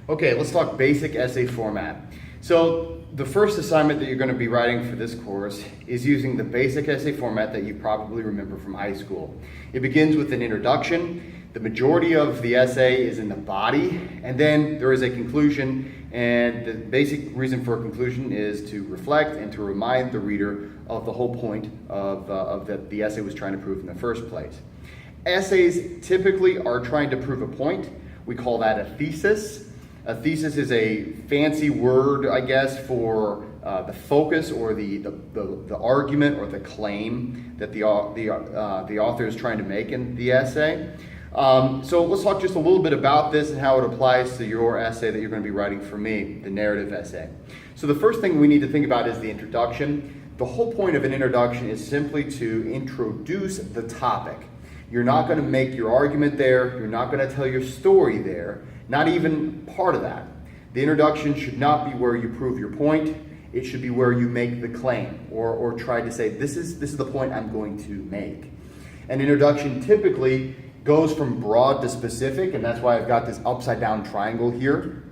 Okay, let's talk basic essay format. So the first assignment that you're going to be writing for this course is using the basic essay format that you probably remember from high school. It begins with an introduction. The majority of the essay is in the body, and then there is a conclusion, and the basic reason for a conclusion is to reflect and to remind the reader of the whole point of that the essay was trying to prove in the first place. Essays typically are trying to prove a point. We call that a thesis. A thesis is a fancy word, I guess, for the focus or the argument or the claim that the author is trying to make in the essay. So let's talk just a little bit about this and how it applies to your essay that you're going to be writing for me, the narrative essay. So the first thing we need to think about is the introduction. The whole point of an introduction is simply to introduce the topic. You're not going to make your argument there. You're not going to tell your story there. Not even part of that. The introduction should not be where you prove your point. It should be where you make the claim or try to say, this is the point I'm going to make. An introduction typically goes from broad to specific, and that's why I've got this upside down triangle here.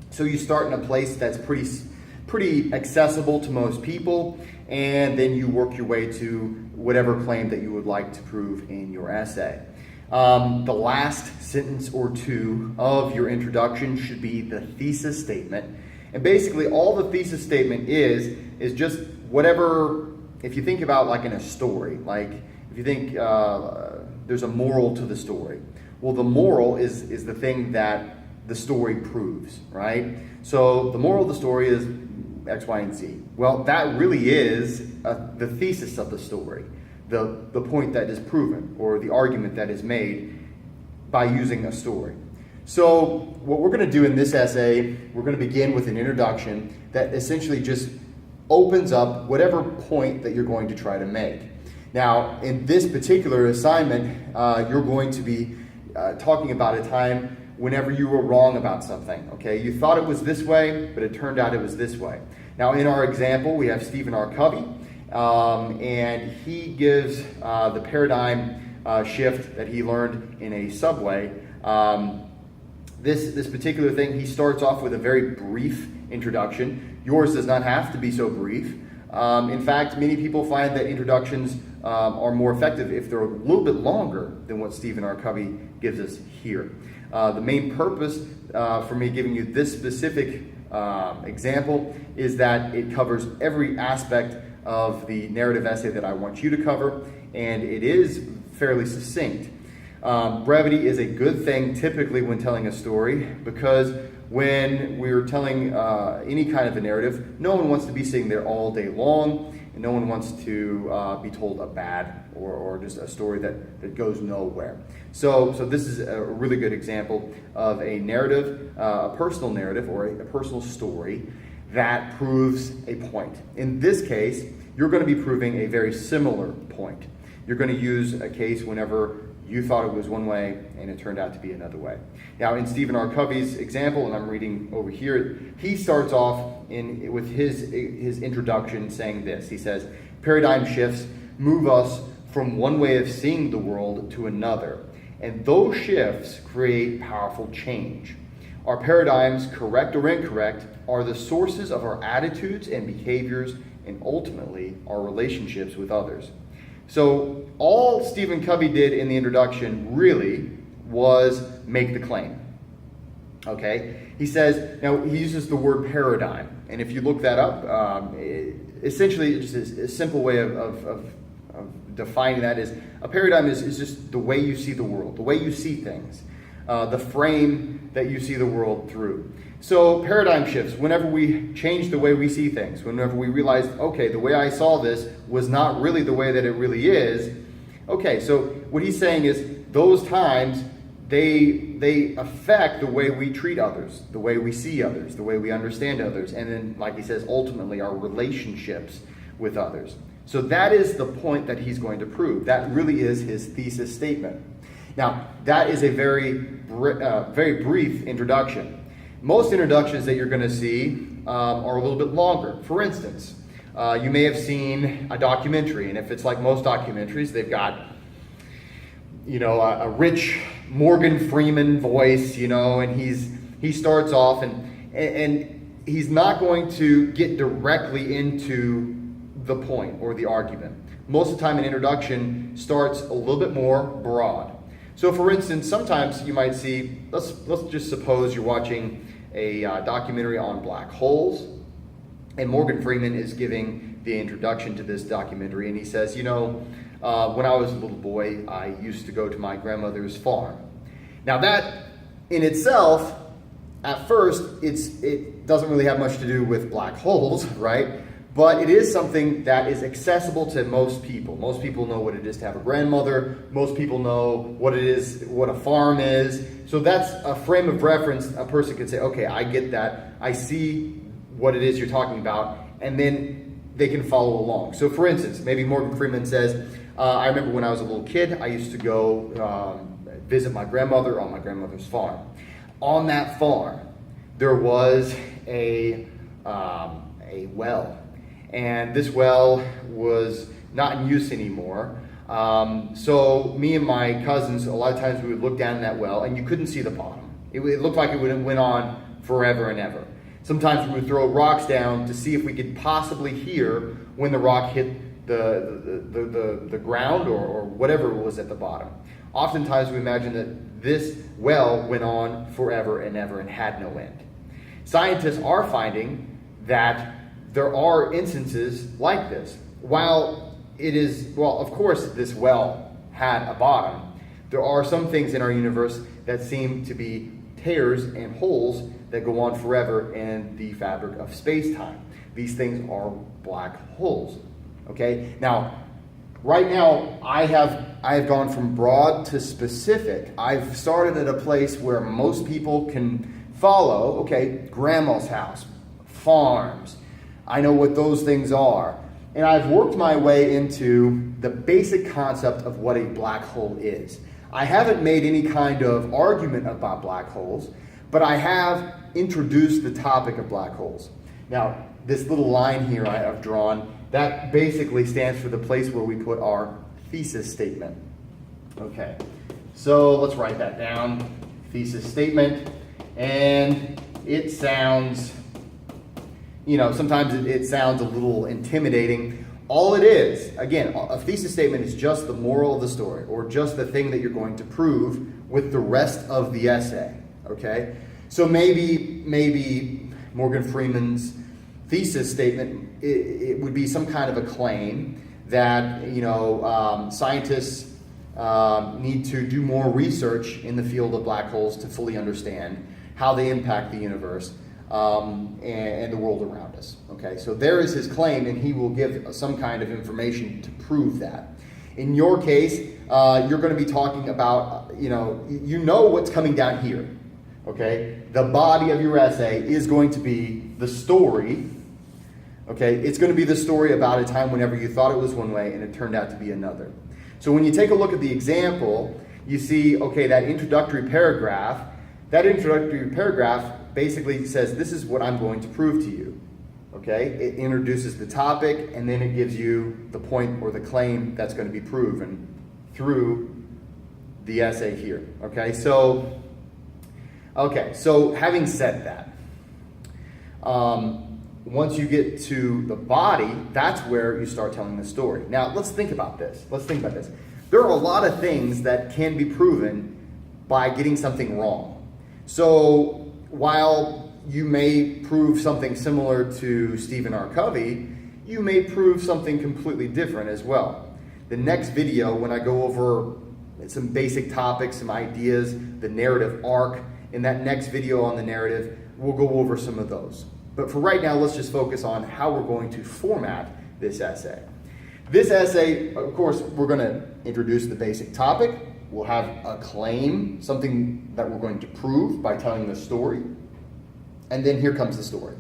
So you start in a place that's pretty accessible to most people, and then you work your way to whatever claim that you would like to prove in your essay. The last sentence or two of your introduction should be the thesis statement. And basically all the thesis statement is just whatever, if you think about like in a story, like if you think there's a moral to the story. Well, the moral is the thing that the story proves, right? So the moral of the story is X, Y, and Z. Well, that really is the thesis of the story. The point that is proven or the argument that is made by using a story. So what we're going to do in this essay, we're going to begin with an introduction that essentially just opens up whatever point that you're going to try to make. Now, in this particular assignment, you're going to be talking about a time whenever you were wrong about something, okay? You thought it was this way, but it turned out it was this way. Now, in our example, we have Stephen R. Covey, and he gives the paradigm shift that he learned in a subway. This particular thing, he starts off with a very brief introduction. Yours does not have to be so brief. In fact, many people find that introductions are more effective if they're a little bit longer than what Stephen R. Covey gives us here. The main purpose for me giving you this specific example is that it covers every aspect of the narrative essay that I want you to cover, and it is fairly succinct. Brevity is a good thing typically when telling a story, because when we're telling any kind of a narrative, no one wants to be sitting there all day long, and no one wants to be told a bad or just a story that goes nowhere. So this is a really good example of a narrative, a personal narrative or a personal story that proves a point. In this case, you're going to be proving a very similar point. You're going to use a case whenever you thought it was one way and it turned out to be another way. Now, in Stephen R. Covey's example, and I'm reading over here, he starts off with his introduction saying this. He says, paradigm shifts move us from one way of seeing the world to another, and those shifts create powerful change. Our paradigms, correct or incorrect, are the sources of our attitudes and behaviors, and ultimately our relationships with others. So all Stephen Covey did in the introduction really was make the claim. Okay? He says, now he uses the word paradigm, and if you look that up, essentially it's just a simple way of defining that is a paradigm is just the way you see the world, the way you see things, the frame that you see the world through. So paradigm shifts, whenever we change the way we see things, whenever we realize, okay, the way I saw this was not really the way that it really is. Okay, so what he's saying is those times, they affect the way we treat others, the way we see others, the way we understand others, and then, like he says, ultimately our relationships with others. So that is the point that he's going to prove. That really is his thesis statement. Now, that is a very brief introduction. Most introductions that you're going to see are a little bit longer. For instance, you may have seen a documentary, and if it's like most documentaries, they've got, a rich Morgan Freeman voice, and he's he starts off and he's not going to get directly into the point or the argument. Most of the time an introduction starts a little bit more broad. So for instance, sometimes you might see, let's just suppose you're watching a documentary on black holes, and Morgan Freeman is giving the introduction to this documentary, and he says, when I was a little boy, I used to go to my grandmother's farm. Now that in itself, at first, it doesn't really have much to do with black holes, right? But it is something that is accessible to most people. Most people know what it is to have a grandmother. Most people know what it is, what a farm is. So that's a frame of reference. A person can say, okay, I get that. I see what it is you're talking about. And then they can follow along. So for instance, maybe Morgan Freeman says, I remember when I was a little kid, I used to go visit my grandmother on my grandmother's farm. On that farm, there was a well. And this well was not in use anymore. So me and my cousins, a lot of times we would look down in that well and you couldn't see the bottom. It looked like it went on forever and ever. Sometimes we would throw rocks down to see if we could possibly hear when the rock hit the ground or whatever was at the bottom. Oftentimes we imagine that this well went on forever and ever and had no end. Scientists are finding that there are instances like this. While of course this well had a bottom, there are some things in our universe that seem to be tears and holes that go on forever in the fabric of space-time. These things are black holes. Okay? Now, right now, I have gone from broad to specific. I've started at a place where most people can follow. Okay, grandma's house, farms. I know what those things are. And I've worked my way into the basic concept of what a black hole is. I haven't made any kind of argument about black holes, but I have introduced the topic of black holes. Now, this little line here I have drawn, that basically stands for the place where we put our thesis statement. Okay, so let's write that down. Thesis statement. And it sounds, sometimes it sounds a little intimidating. All it is, again, a thesis statement is just the moral of the story or just the thing that you're going to prove with the rest of the essay, okay? So maybe Morgan Freeman's thesis statement, it would be some kind of a claim that, scientists need to do more research in the field of black holes to fully understand how they impact the universe and the world around us. Okay, so there is his claim, and he will give some kind of information to prove that. In your case, you're going to be talking about, what's coming down here. Okay, the body of your essay is going to be the story. Okay, it's going to be the story about a time whenever you thought it was one way and it turned out to be another. So when you take a look at the example, you see, okay, that introductory paragraph basically says, this is what I'm going to prove to you. Okay, it introduces the topic, and then it gives you the point or the claim that's going to be proven through the essay here. Okay, so having said that, once you get to the body, that's where you start telling the story. Now, let's think about this. There are a lot of things that can be proven by getting something wrong. So while you may prove something similar to Stephen R. Covey, you may prove something completely different as well. The next video, when I go over some basic topics, some ideas, the narrative arc, in that next video on the narrative, we'll go over some of those. But for right now, let's just focus on how we're going to format this essay. This essay, of course, we're going to introduce the basic topic. We'll have a claim, something that we're going to prove by telling the story. And then here comes the story.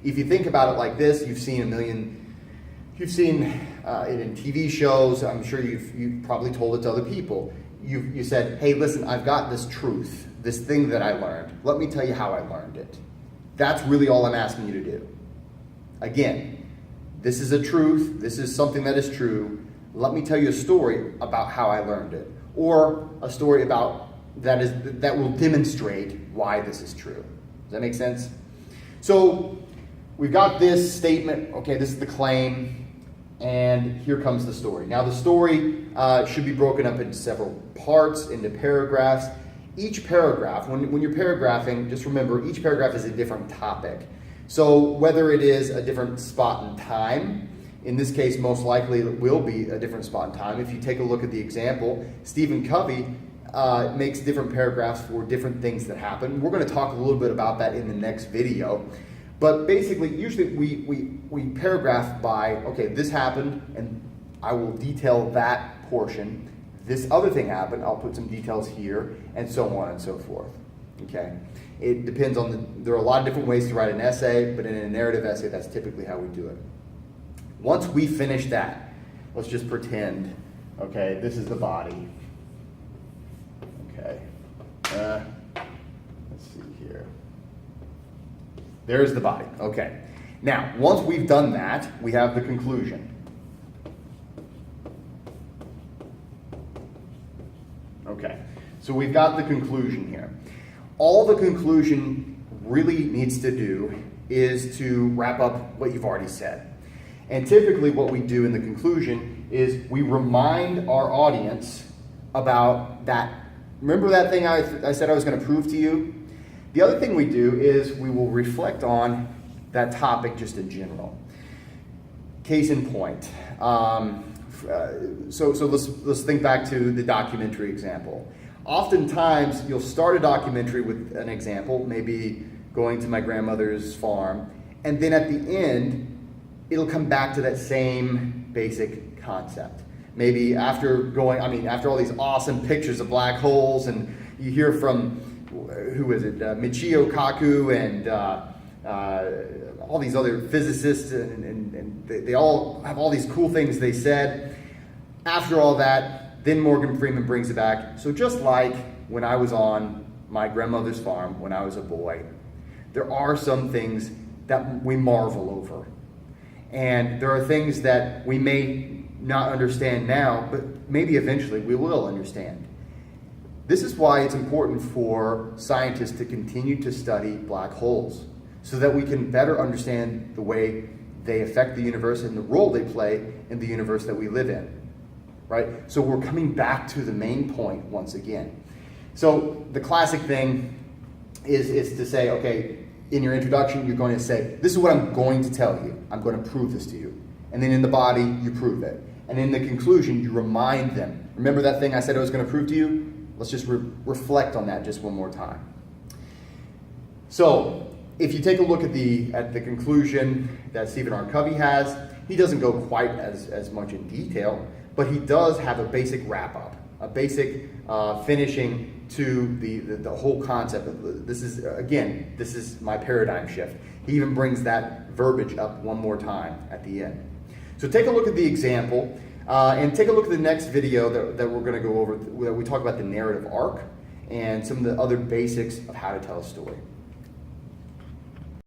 If you think about it like this, you've seen it in TV shows. I'm sure you've probably told it to other people. You said, hey, listen, I've got this truth, this thing that I learned. Let me tell you how I learned it. That's really all I'm asking you to do. Again, this is a truth. This is something that is true. Let me tell you a story about how I learned it. Or a story about that will demonstrate why this is true. Does that make sense? So we've got this statement, okay, this is the claim, and here comes the story. Now the story should be broken up into several parts, into paragraphs. Each paragraph, when you're paragraphing, just remember each paragraph is a different topic. So whether it is a different spot in time, in this case most likely it will be a different spot in time. If you take a look at the example, Stephen Covey makes different paragraphs for different things that happen. We're going to talk a little bit about that in the next video. But basically, usually we paragraph by, okay, this happened, and I will detail that portion. This other thing happened, I'll put some details here, and so on and so forth. Okay? It depends on there are a lot of different ways to write an essay, but in a narrative essay, that's typically how we do it. Once we finish that, let's just pretend, okay, this is the body. Okay. Let's see here. There's the body. Okay. Now, once we've done that, we have the conclusion. Okay. So we've got the conclusion here. All the conclusion really needs to do is to wrap up what you've already said. And typically what we do in the conclusion is we remind our audience about that. Remember that thing I said I was going to prove to you? The other thing we do is we will reflect on that topic just in general. Case in point. So let's think back to the documentary example. Oftentimes you'll start a documentary with an example, maybe going to my grandmother's farm, and then at the end it'll come back to that same basic concept. Maybe after all these awesome pictures of black holes, and you hear from, who is it, Michio Kaku and all these other physicists, and they all have all these cool things they said. After all that, then Morgan Freeman brings it back. So just like when I was on my grandmother's farm when I was a boy, there are some things that we marvel over. And there are things that we may not understand now, but maybe eventually we will understand. This is why it's important for scientists to continue to study black holes, so that we can better understand the way they affect the universe and the role they play in the universe that we live in. Right? So we're coming back to the main point once again. So the classic thing is to say, okay, in your introduction, you're going to say, this is what I'm going to tell you. I'm going to prove this to you. And then in the body, you prove it. And in the conclusion, you remind them. Remember that thing I said I was going to prove to you? Let's just reflect on that just one more time. So if you take a look at the conclusion that Stephen R. Covey has, he doesn't go quite as much in detail, but he does have a basic wrap-up, a basic finishing to the whole concept. This is my paradigm shift. He even brings that verbiage up one more time at the end. So take a look at the example, and take a look at the next video that we're going to go over, where we talk about the narrative arc and some of the other basics of how to tell a story.